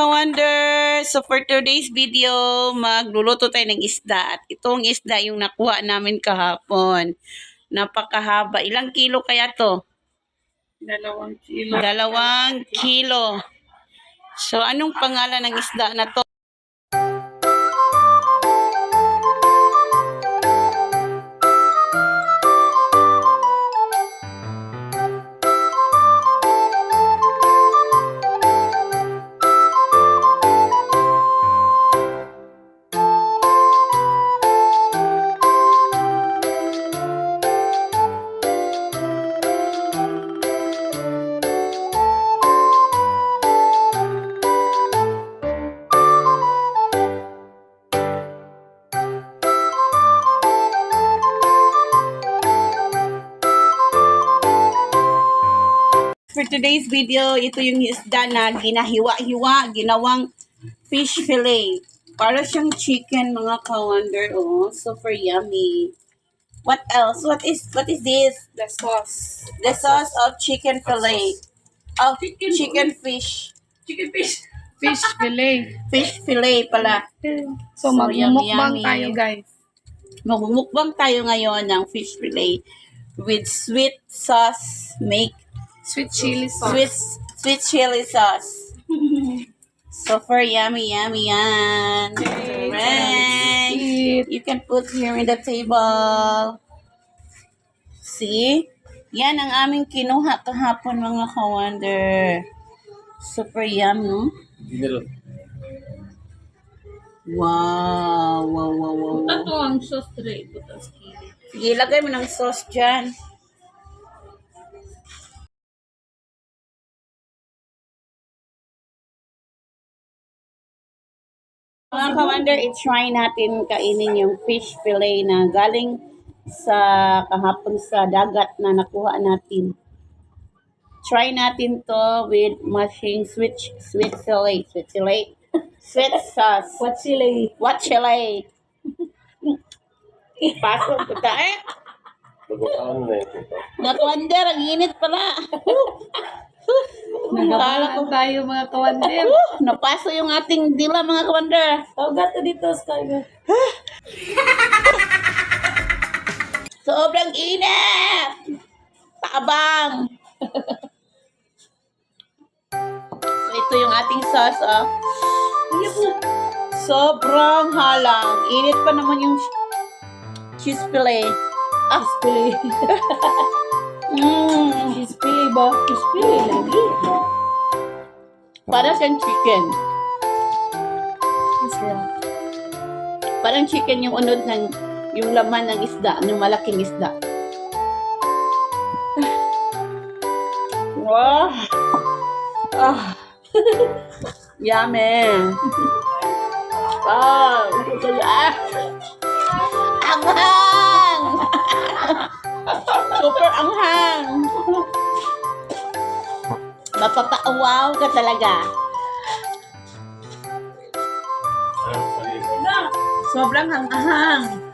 ka-wonder! So for today's video, magluluto tayo ng isda. At itong isda yung nakuha namin kahapon. Napakahaba. Ilang kilo kaya to? 2 kilo. 2 kilo. So anong pangalan ng isda na to? For today's video, ito yung isda na ginahiwa-hiwa, ginawang fish fillet. Para siyang chicken, mga ka-wonder. Oh, super yummy. What else? What is this? The sauce. The sauce of chicken fillet. Of chicken fish. Chicken fish. Fish fillet. Fish fillet pala. So, magmumukbang tayo, guys. Magmumukbang tayo ngayon ng fish fillet with sweet sauce Sweet chili sauce. Sweet chili sauce. Super yummy yan. Right. You can put here in the table. See? Yan ang aming kinuha kahapon, mga ka-wonder. Super yummy. Wow. Ito ang sauce tray. Butas kili. Sige, lagay mo ng sauce dyan. Mga ka-wonder, i-try natin kainin yung fish fillet na galing sa kahapon sa dagat na nakuha natin. Try natin to with mashing sweet chili. Sweet sauce. What chili? What chili? Pasok ko ta eh. Mga-wonder, ang init pala. Nagabahan tayo, mga kawander. Napaso yung ating dila, mga ka-wonder. Tawag ka dito, Sky. Sobrang init! Paabang! So, ito yung ating sauce, oh. Sobrang halang. Init pa naman yung cheese fillet. Cheese fillet. Cheese fillet ba? Cheese fillet lagi. Para siyang chicken. Isla. Parang chicken yung unod ng yung laman ng isda, ng malaking isda. Wow! Yummy! Wow! Anghang! Super anghang! Mapapa-wow ka talaga. Sobrang hanghang.